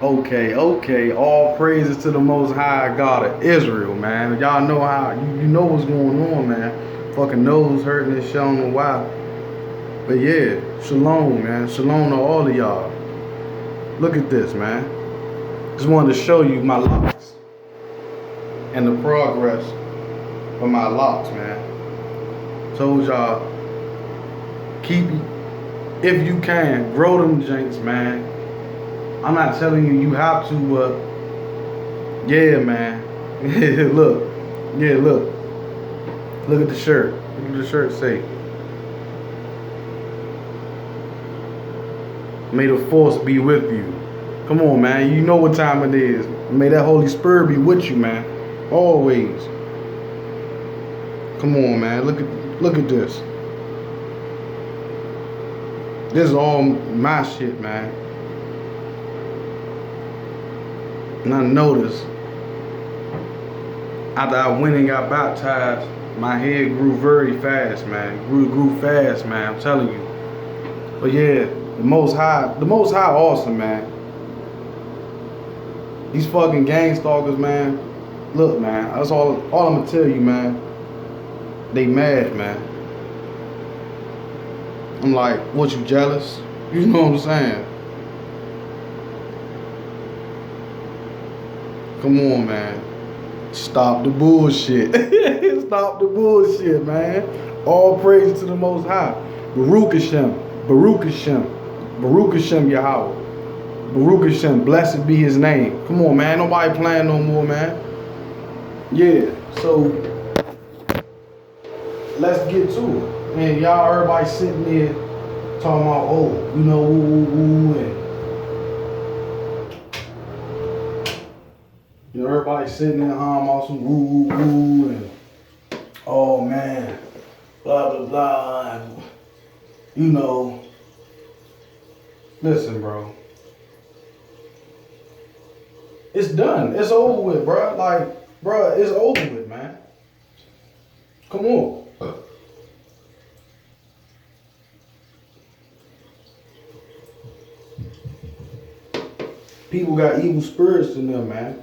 Okay. All praises to the Most High God of Israel, man. Y'all know how you know what's going on, man. Fucking nose hurting and shit, I don't know why. But yeah, shalom, man. Shalom to all of y'all. Look at this, man. Just wanted to show you my locks and the progress of my locks, man. Told y'all, keep if you can grow them jinx, man. I'm not telling you you have to, but yeah, man. look, yeah, look at the shirt. Look at the shirt say. May the force be with you. Come on, man. You know what time it is. May that Holy Spirit be with you, man. Always. Come on, man. Look at this. This is all my shit, man. And I noticed after I went and got baptized, my head grew very fast, man. Grew fast, man. I'm telling you. But yeah, the Most High awesome, man. These fucking gang stalkers, man. Look, man, that's all I'm gonna tell you, man. They mad, man. I'm like, what, you jealous? You know what I'm saying? Come on, man. Stop the bullshit. Stop the bullshit, man. All praise to the Most High. Baruch Hashem. Baruch Hashem. Baruch Hashem Yahweh. Baruch Hashem. Blessed be his name. Come on, man. Nobody playing no more, man. Yeah, so let's get to it. Man, y'all, everybody sitting there talking about, oh, you know, and you know, everybody sitting there on some woo, and oh man, blah blah blah. And, you know, listen, bro. It's done. It's over with, bro. Like, bro, it's over with, man. Come on. People got evil spirits in them, man.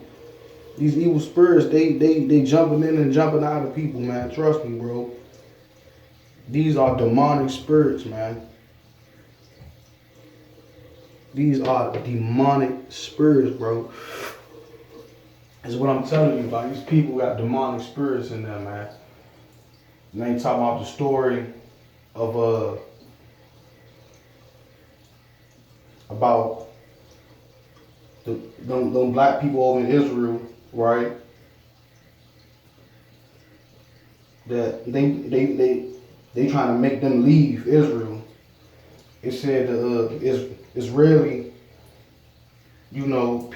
These evil spirits, they jumping in and jumping out of people, man. Trust me, bro. These are demonic spirits, man. These are demonic spirits, bro. That's what I'm telling you about. These people got demonic spirits in them, man. And they ain't talking about the story of about them black people over in Israel, right? That they trying to make them leave Israel. It said Israeli, you know,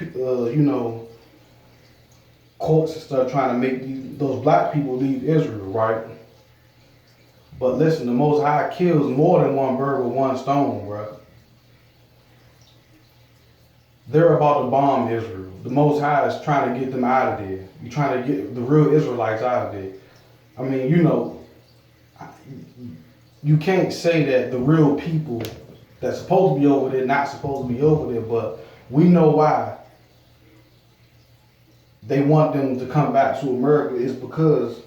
courts and stuff trying to make those black people leave Israel, right? But listen, the Most High kills more than one bird with one stone, bro. They're about to bomb Israel. The Most High is trying to get them out of there. You're trying to get the real Israelites out of there. I mean, you know, you can't say that the real people that's supposed to be over there not supposed to be over there, but we know why they want them to come back to America is because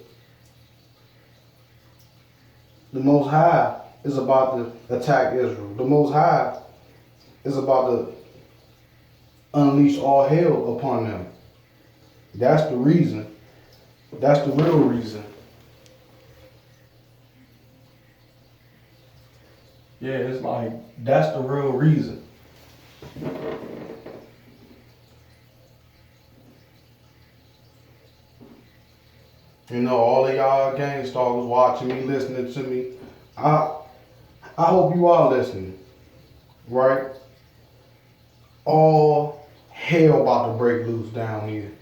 the Most High is about to attack Israel. The Most High is about to unleash all hell upon them. That's the reason. That's the real reason. Yeah, it's like, that's the real reason. You know, all of y'all gang stalkers watching me, listening to me. I hope you are listening, right? All hell about to break loose down here.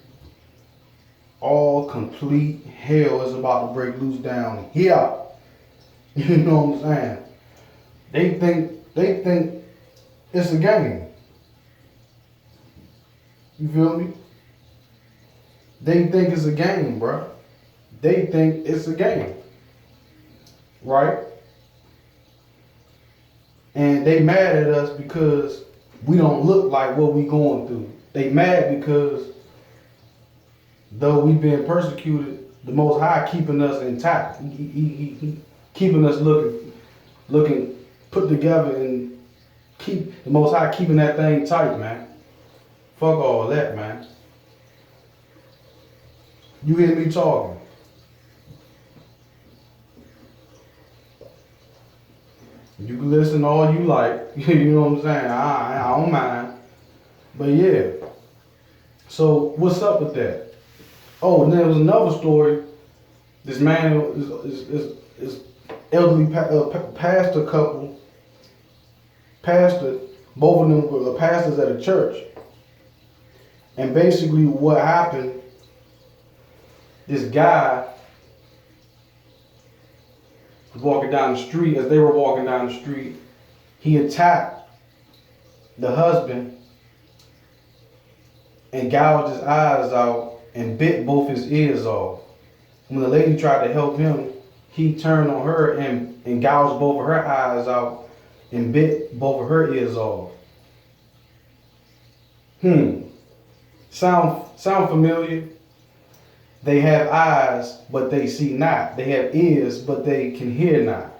All complete hell is about to break loose down here. You know what I'm saying? They think it's a game. You feel me? They think it's a game, bro. They think it's a game. Right? And they mad at us because we don't look like what we going through. They mad because though we've been persecuted, the Most High keeping us intact. He keeping us looking put together, and keep the Most High keeping that thing tight, man. Fuck all that, man. You hear me talking? You can listen all you like. You know what I'm saying? I don't mind. But yeah. So what's up with that? Oh, and there was another story. This man is elderly pastor couple. Both of them were pastors at a church. And basically what happened, this guy was walking down the street. As they were walking down the street, he attacked the husband and gouged his eyes out and bit both his ears off. When the lady tried to help him, he turned on her and gouged both of her eyes out and bit both of her ears off. Sound familiar? They have eyes, but they see not. They have ears, but they can hear not.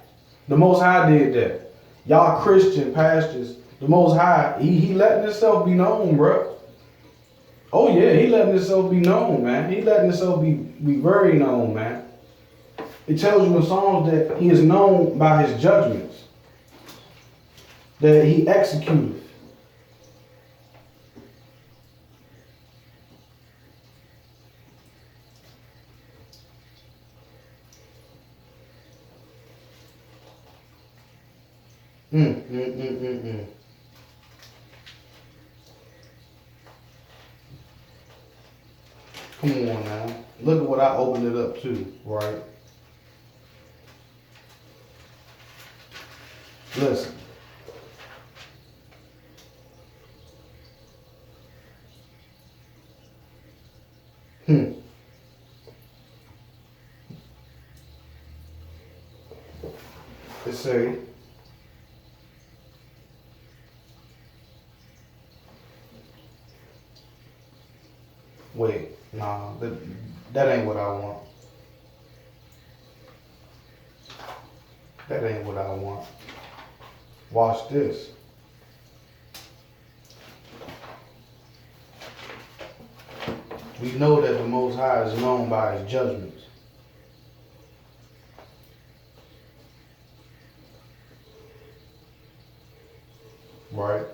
The Most High did that. Y'all Christian pastors, the Most High, he letting himself be known, bro. Oh yeah, he letting himself be known, man. He letting himself be very known, man. It tells you in Psalms that he is known by his judgments, that he executeth. Come on now. Look at what I opened it up to, right? Listen. It say, wait, nah, that ain't what I want. That ain't what I want. Watch this. We know that the Most High is known by his judgments. Right?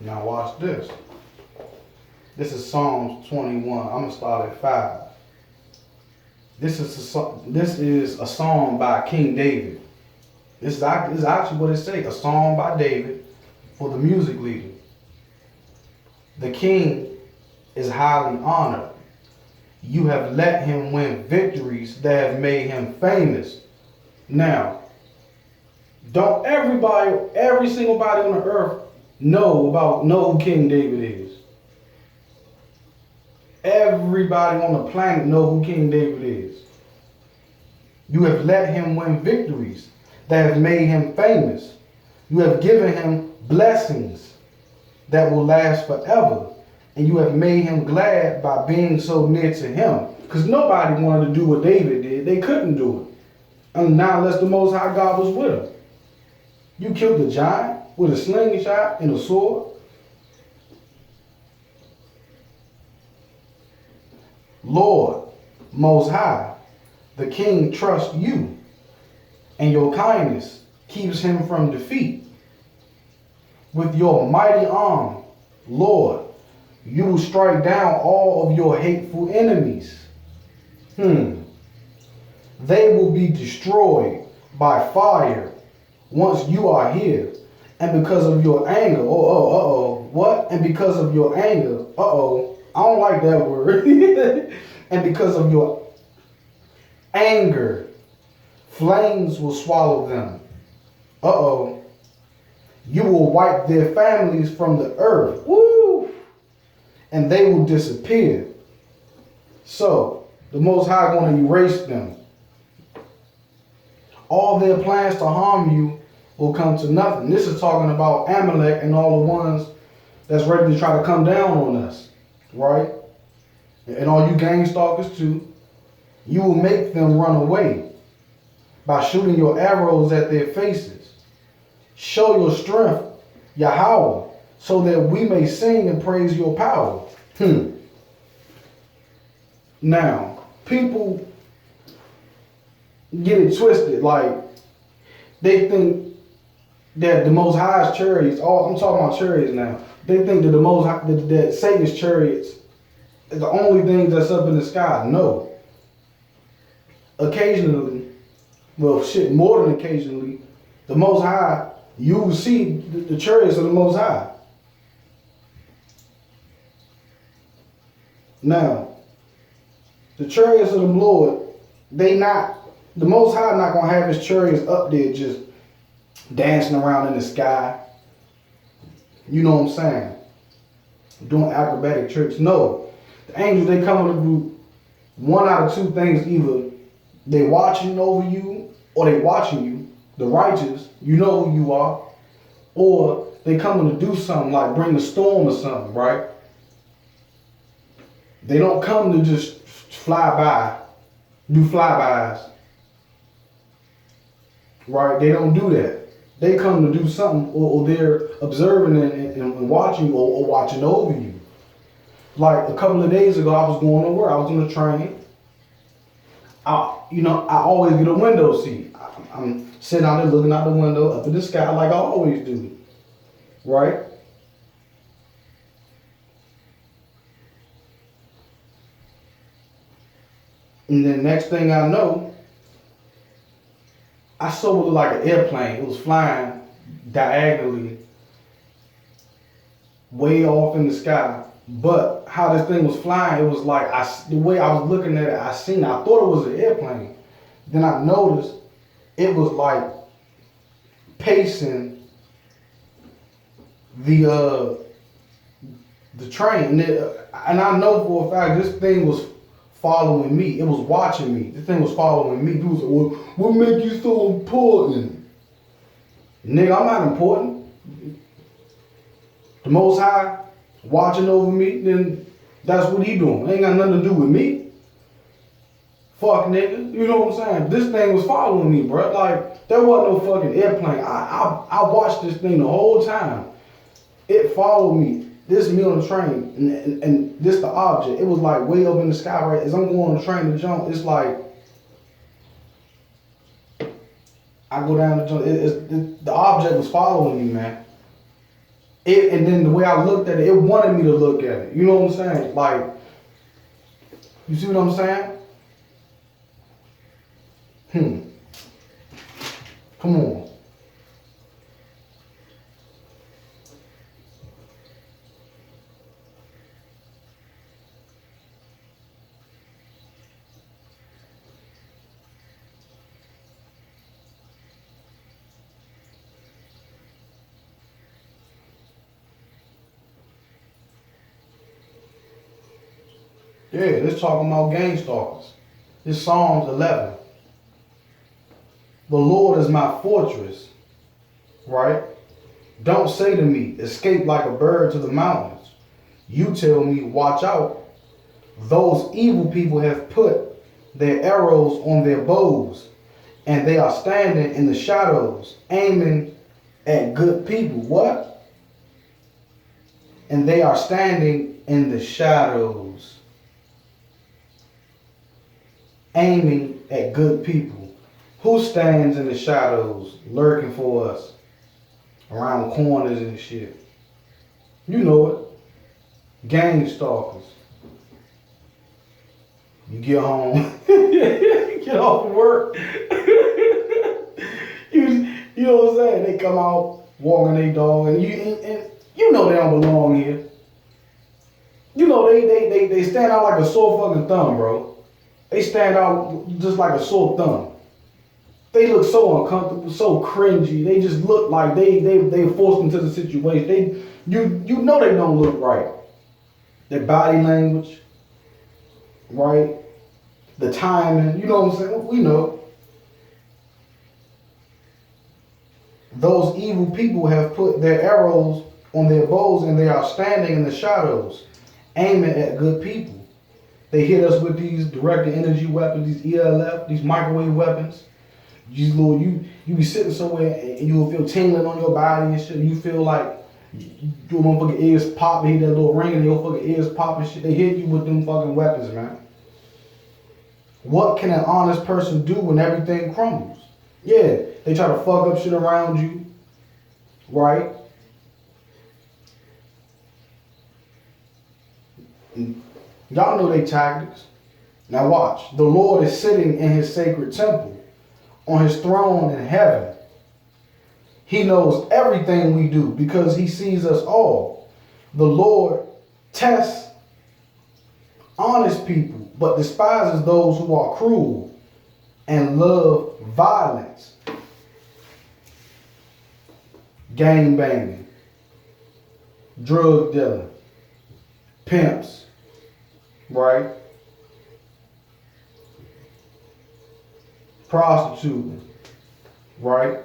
Now watch this. This is Psalms 21. I'm gonna start at 5. This is a song by King David. This is actually what it says, a song by David for the music leader. The king is highly honored. You have let him win victories that have made him famous. Now, don't every single body on the earth know who King David is? Everybody on the planet know who King David is. You have let him win victories that have made him famous. You have given him blessings that will last forever. And you have made him glad by being so near to him. Because nobody wanted to do what David did. They couldn't do it. And now unless the Most High God was with him. You killed the giant with a slingshot and a sword. Lord, Most High, the king trusts you, and your kindness keeps him from defeat. With your mighty arm, Lord, you will strike down all of your hateful enemies. They will be destroyed by fire once you are here. And because of your anger, what? And because of your anger, I don't like that word. And because of your anger, Flames will swallow them. Uh-oh. You will wipe their families from the earth. Woo! And they will disappear. So, the Most High going to erase them. All their plans to harm you will come to nothing. This is talking about Amalek and all the ones that's ready to try to come down on us. Right? And all you gang stalkers too. You will make them run away by shooting your arrows at their faces. Show your strength, Yahweh, so that we may sing and praise your power. Now, people get it twisted. Like, they think that the Most High's chariots, I'm talking about chariots now. They think that the Most High, that Satan's chariots is the only thing that's up in the sky. No. Occasionally, well, shit, more than occasionally, the Most High, you will see the chariots of the Most High. Now, the chariots of the Lord, the Most High not going to have his chariots up there just dancing around in the sky. You know what I'm saying? Doing acrobatic tricks. No. The angels, they come to do one out of two things. Either they watching over you or they watching you. The righteous, you know who you are. Or they coming to do something like bring a storm or something, right? They don't come to just fly by, do flybys. Right? They don't do that. They come to do something, or they're observing and watching or watching over you. Like a couple of days ago, I was going to work. I was on the train. I always get a window seat. I'm sitting out there looking out the window up at the sky like I always do. Right? And then next thing I know, I saw it looked like an airplane. It was flying diagonally way off in the sky. But how this thing was flying, it was like, the way I was looking at it, I thought it was an airplane. Then I noticed it was like pacing the train. And I know for a fact this thing was following me. It was watching me. This thing was following me. People said, well, what make you so important? Nigga, I'm not important. The Most High watching over me, then that's what he doing. It ain't got nothing to do with me. Fuck, nigga. You know what I'm saying? This thing was following me, bro. Like, there wasn't no fucking airplane. I watched this thing the whole time. It followed me. This me on the train, and this the object. It was like way up in the sky, right? As I'm going on the train to jump, it's like, I go down to jump. The object was following me, man. And then the way I looked at it, it wanted me to look at it. You know what I'm saying? Like, you see what I'm saying? Come on. Yeah, this talking about gangstalkers. This Psalms 11. The Lord is my fortress, right? Don't say to me, escape like a bird to the mountains. You tell me, watch out. Those evil people have put their arrows on their bows, and they are standing in the shadows, aiming at good people. What? And they are standing in the shadows, aiming at good people. Who stands in the shadows lurking for us around corners and shit? You know it. Gang stalkers. You get home, get off work. you know what I'm saying? They come out walking their dog, and you know they don't belong here. You know they stand out like a sore fucking thumb, bro. They stand out just like a sore thumb. They look so uncomfortable, so cringy. They just look like they forced into the situation. You know they don't look right. Their body language, right? The timing, you know what I'm saying? We know. Those evil people have put their arrows on their bows and they are standing in the shadows, aiming at good people. They hit us with these directed energy weapons, these ELF, these microwave weapons. These little, you be sitting somewhere and you will feel tingling on your body and shit. You feel like your motherfucking ears pop, they hit that little ring and your fucking ears pop and shit. They hit you with them fucking weapons, man. What can an honest person do when everything crumbles? Yeah, they try to fuck up shit around you, right? Y'all know they tactics. Now watch. The Lord is sitting in his sacred temple, on his throne in heaven. He knows everything we do because he sees us all. The Lord tests honest people, but despises those who are cruel and love violence. Gang banging, drug dealing, pimps, right? Prostituting, right?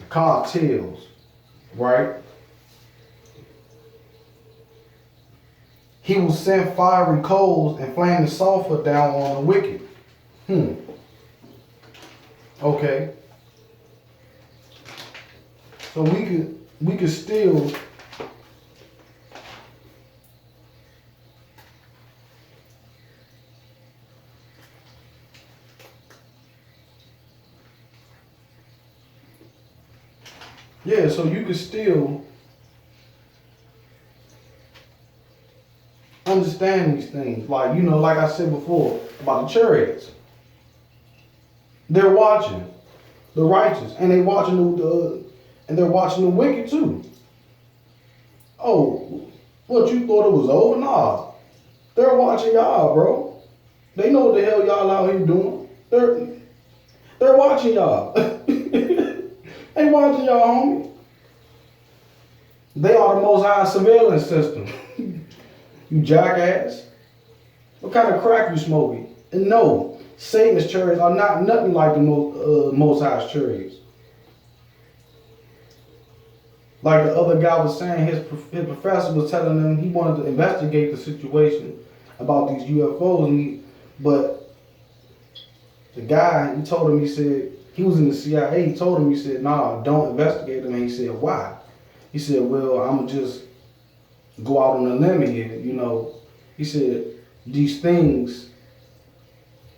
Cartels, right? He will send fiery coals and flame the sulfur down on the wicked. Okay. So we could still so you could still understand these things. Like, you know, like I said before about the chariots. They're watching the righteous and they're watching the wicked too. Oh, what, you thought it was over? Nah. They're watching y'all, bro. They know what the hell y'all out here doing. They're watching y'all. They watching y'all, homie. They are the Most High surveillance system. You jackass. What kind of crack you smoking? And no, Satan's chariots are not nothing like the Most High's chariots. Like the other guy was saying, his professor was telling him he wanted to investigate the situation about these UFOs, but the guy, he told him, he said, he was in the CIA, he told him, he said, nah, don't investigate them. And he said, why? He said, well, I'm going to just go out on a limb here, you know. He said, these things,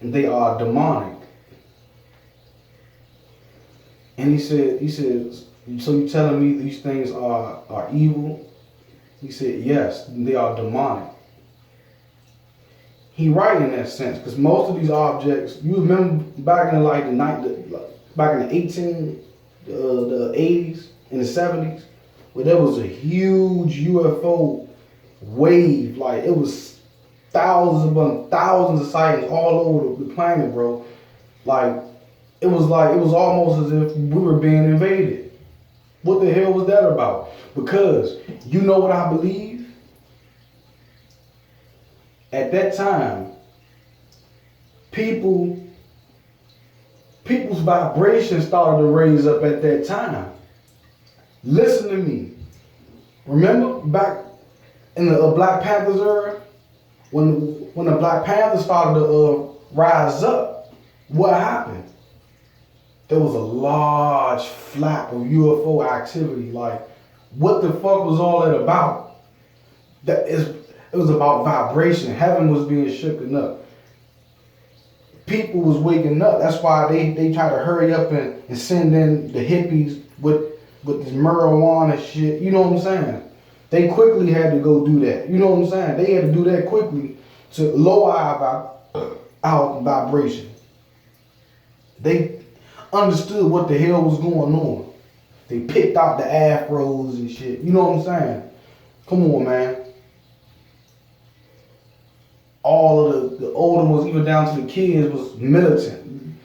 they are demonic. And he said, so you telling me these things are evil? He said, yes, they are demonic. He right in that sense, because most of these objects, you remember back in like back in the 80s, in the 70s, where there was a huge UFO wave, like it was thousands of sightings all over the planet, bro. Like it was almost as if we were being invaded. What the hell was that about? Because you know what I believe? At that time, people's vibrations started to raise up at that time. Listen to me. Remember back in the Black Panthers era, when the Black Panthers started to rise up, what happened? There was a large flap of UFO activity. Like, what the fuck was all that about? It was about vibration. Heaven was being shooken up. People was waking up. That's why they try to hurry up and send in the hippies with this marijuana shit. You know what I'm saying? They quickly had to go do that. You know what I'm saying? They had to do that quickly to lower our vibration. They understood what the hell was going on. They picked out the afros and shit. You know what I'm saying? Come on, man. all of the older ones, even down to the kids, was militant.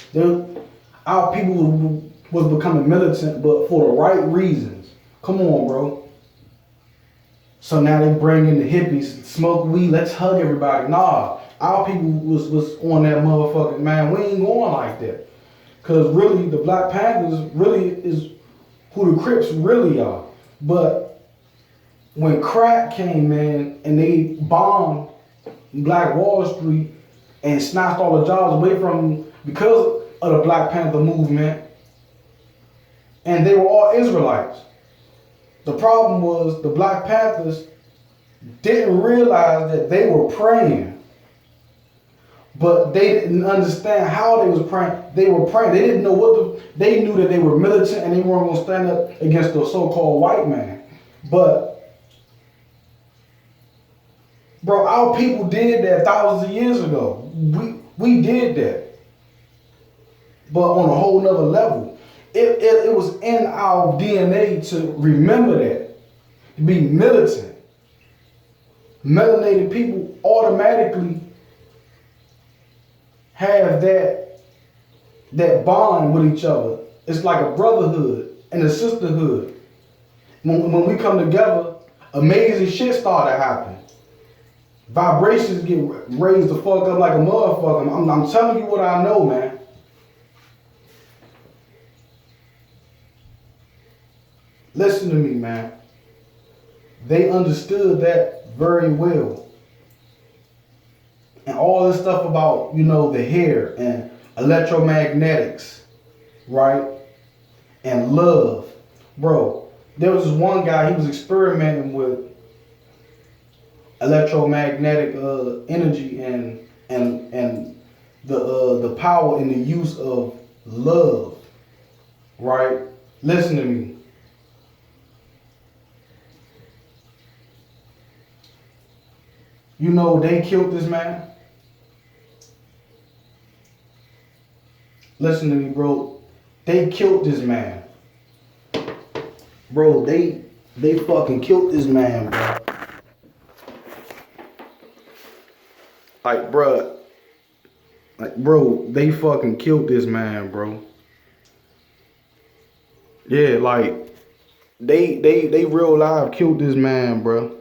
Our people was becoming militant, but for the right reasons. Come on, bro. So now they bring in the hippies, smoke weed, let's hug everybody. Nah, our people was on that motherfucking, man, we ain't going like that. Because really, the Black Panthers really is who the Crips really are. But when crack came in and they bombed Black Wall Street and snatched all the jobs away from them because of the Black Panther movement, and they were all Israelites. The problem was the Black Panthers didn't realize that they were praying, but they didn't understand how they was praying. They were praying. They didn't know they knew that they were militant and they weren't going to stand up against the so-called white man. But, bro, our people did that thousands of years ago. We did that. But on a whole nother level. It was in our DNA to remember that. To be militant. Melanated people automatically have that bond with each other. It's like a brotherhood and a sisterhood. When we come together, amazing shit start to happen. Vibrations get raised the fuck up like a motherfucker. I'm telling you what I know, man. Listen to me, man. They understood that very well. And all this stuff about, the hair and electromagnetics, right? And love. Bro, there was this one guy, he was experimenting with electromagnetic energy and the power and the use of love, right? Listen to me. They killed this man. Listen to me, bro. They killed this man. Bro, they fucking killed this man, bro. Bro, they fucking killed this man, bro. Yeah, they real live killed this man, bro.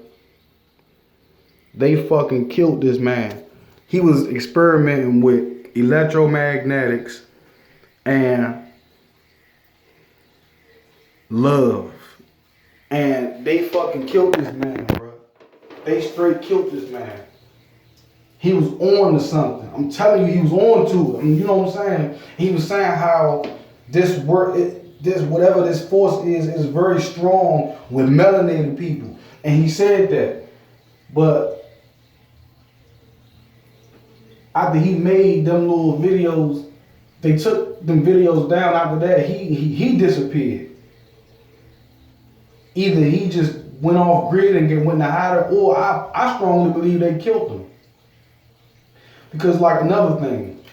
They fucking killed this man. He was experimenting with electromagnetics and love. And they fucking killed this man, bro. They straight killed this man. He was on to something. I'm telling you, he was on to it. You know what I'm saying? He was saying how whatever this force is very strong with melanated people. And he said that. But after he made them little videos, they took them videos down. After that, he disappeared. Either he just went off grid and went to hide, or I strongly believe they killed him. Because another thing,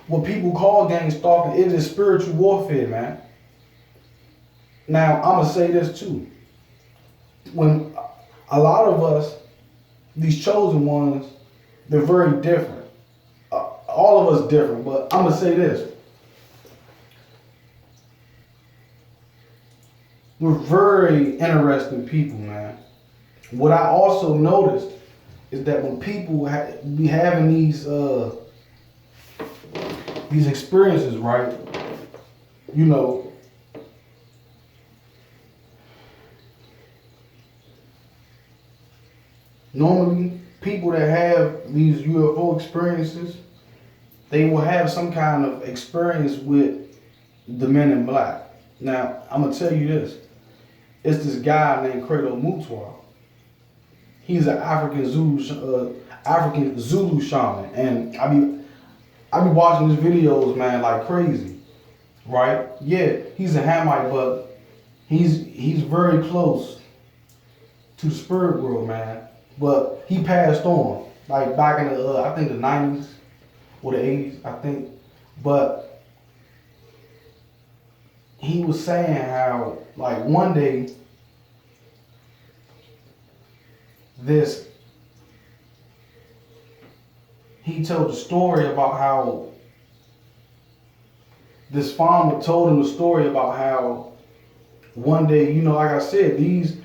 what people call gangstalking, it is spiritual warfare, man. Now, I'm going to say this too. When a lot of us, these chosen ones, they're very different. All of us different, but I'm going to say this. We're very interesting people, man. What I also noticed is that when people be having these experiences, right? Normally people that have these UFO experiences, they will have some kind of experience with the men in black. Now, I'm gonna tell you this. It's this guy named Credo Mutwa. He's an African Zulu shaman, and I be watching his videos, man, like crazy, right? Yeah, he's a Hamite, but he's very close to the spirit world, man. But he passed on, back in the I think the 90s or the 80s, I think. But he was saying how one day this he told the story about how this farmer told him the story about how one day, like I said, these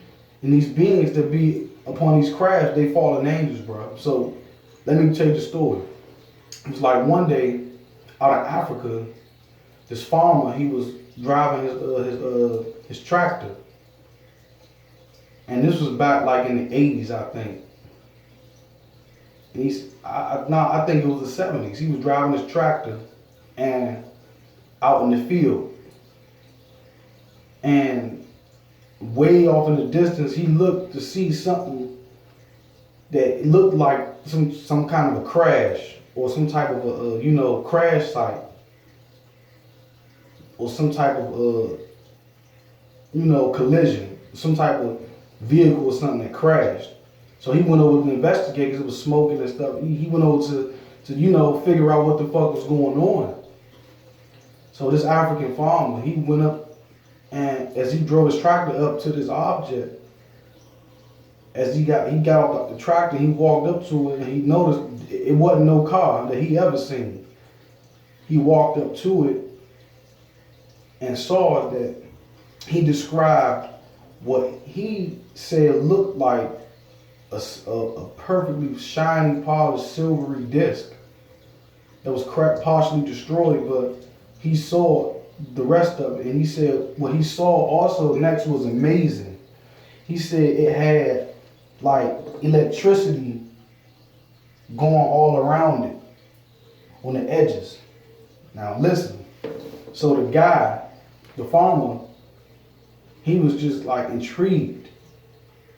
beings that be upon these crafts, they fallen angels, bro. So let me tell you the story. It was like one day out of Africa, this farmer, he was driving his tractor, and this was back like in the 80s, I think. And I think it was the 70s. He was driving his tractor and out in the field, and way off in the distance, he looked to see something that looked like some kind of a crash or some type of a crash site or some type of collision, some type of vehicle or something that crashed. So he went over to investigate because it was smoking and stuff. He went over to figure out what the fuck was going on. So this African farmer, he went up, and as he drove his tractor up to this object, as he got off the tractor, he walked up to it and he noticed it wasn't no car that he ever seen. He walked up to it and saw that he described what he said looked like a perfectly shiny, polished, silvery disc that was partially destroyed, but he saw the rest of it, and he said what he saw also next was amazing. He said it had like electricity going all around it on the edges. Now listen, so the guy, the farmer, he was just like intrigued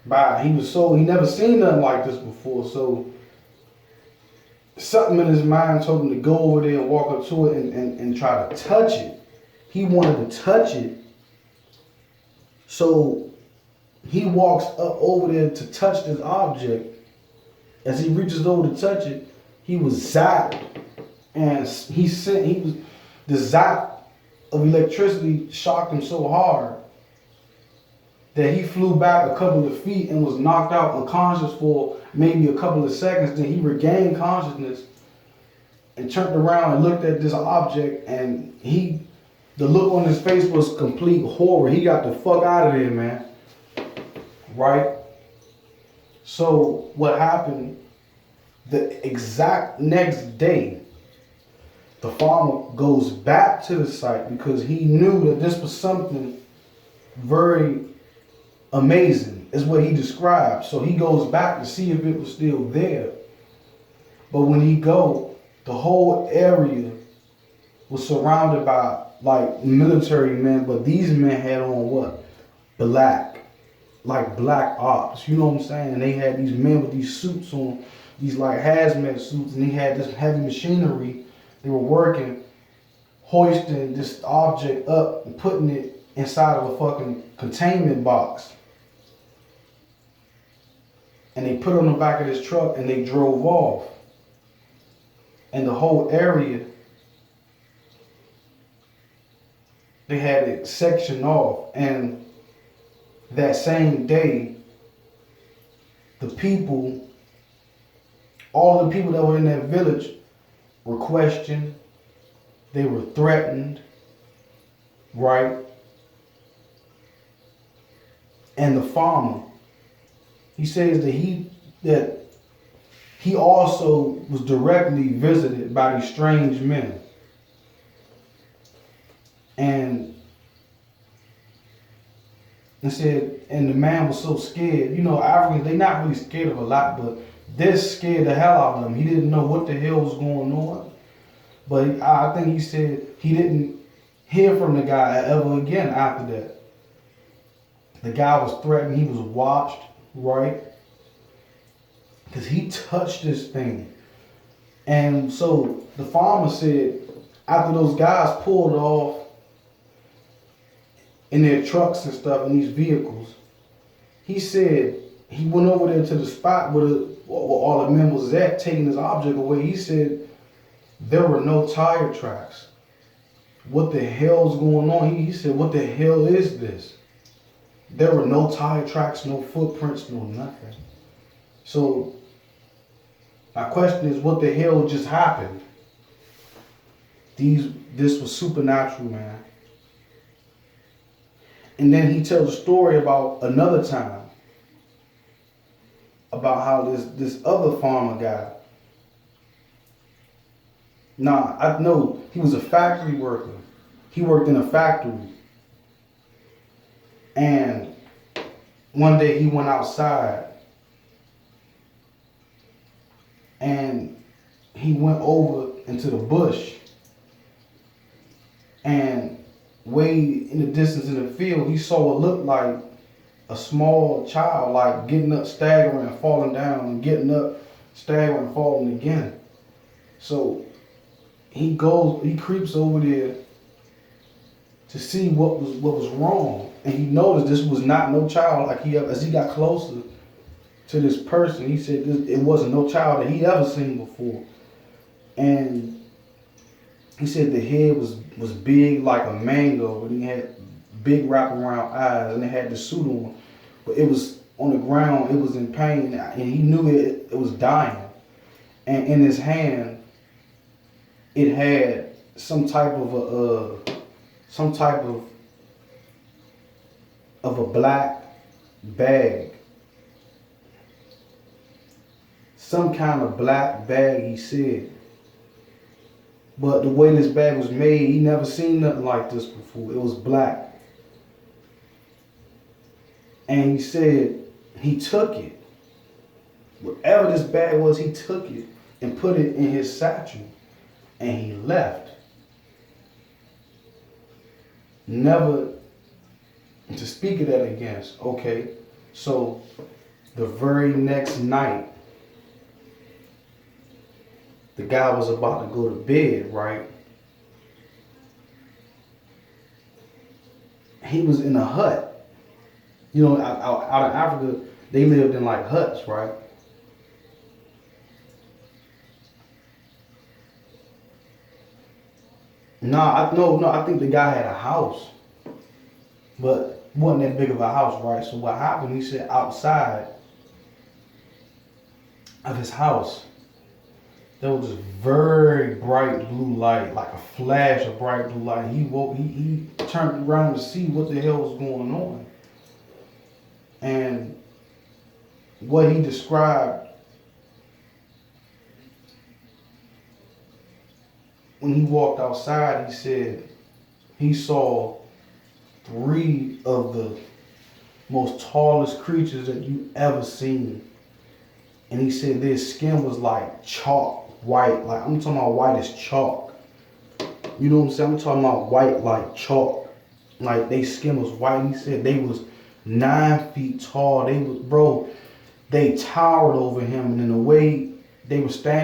by it. He never seen nothing like this before, so something in his mind told him to go over there and walk up to it and try to touch it. He wanted to touch it, so he walks up over there to touch this object. As he reaches over to touch it, he was zapped, and the zap of electricity shocked him so hard that he flew back a couple of feet and was knocked out unconscious for maybe a couple of seconds. Then he regained consciousness and turned around and looked at this object, and the look on his face was complete horror. He got the fuck out of there, man. Right? So what happened, the exact next day, the farmer goes back to the site because he knew that this was something very amazing, is what he described. So he goes back to see if it was still there. But when he the whole area was surrounded by like military men, but these men had on what? Black. Like black ops, you know what I'm saying? They had these men with these suits on, these like hazmat suits, and they had this heavy machinery. They were working, hoisting this object up and putting it inside of a fucking containment box. And they put it on the back of this truck and they drove off. And the whole area, they had it sectioned off. And that same day, all the people that were in that village were questioned. They were threatened, right? And the farmer, he says that he also was directly visited by these strange men. And said, and the man was so scared. Africans, they not really scared of a lot, but this scared the hell out of him. He didn't know what the hell was going on. But I think he said he didn't hear from the guy ever again after that. The guy was threatened. He was watched, right? Because he touched this thing. And so the farmer said, after those guys pulled off in their trucks and stuff, in these vehicles, he said he went over there to the spot where all the men was at, taking this object away. He said there were no tire tracks. What the hell's going on? He said, what the hell is this? There were no tire tracks, no footprints, no nothing. So My question is, what the hell just happened? This was supernatural, man. And then he tells a story about another time about how this other farmer guy. Nah, I know he was a factory worker. He worked in a factory, and one day he went outside, and he went over into the bush, and way in the distance in the field, he saw what looked like a small child, like getting up, staggering, and falling down, and getting up, staggering, and falling again. So he creeps over there to see what was wrong, and he noticed this was not no child. Like as he got closer to this person, he said it wasn't no child that he ever seen before, and he said the head was big like a mango, and he had big wraparound eyes, and it had the suit on, but it was on the ground. It was in pain, and he knew it was dying. And in his hand, it had some type of a black bag, some kind of black bag. He said. But the way this bag was made, he never seen nothing like this before. It was black. And he said he took it. Whatever this bag was, he took it and put it in his satchel. And he left. Never to speak of that again. Okay. So the very next night, the guy was about to go to bed, right? He was in a hut. You know, out in Africa, they lived in like huts, right? I think the guy had a house, but wasn't that big of a house, right? So what happened? He said outside of his house, there was this very bright blue light, like a flash of bright blue light. He turned around to see what the hell was going on. And what he described when he walked outside, he said he saw 3 of the most tallest creatures that you ever seen. And he said their skin was like chalk white. Like, I'm talking about white as chalk. You know what I'm saying? I'm talking about white like chalk. Like, their skin was white. He said they was 9 feet tall. They towered over him. And in the way they were standing,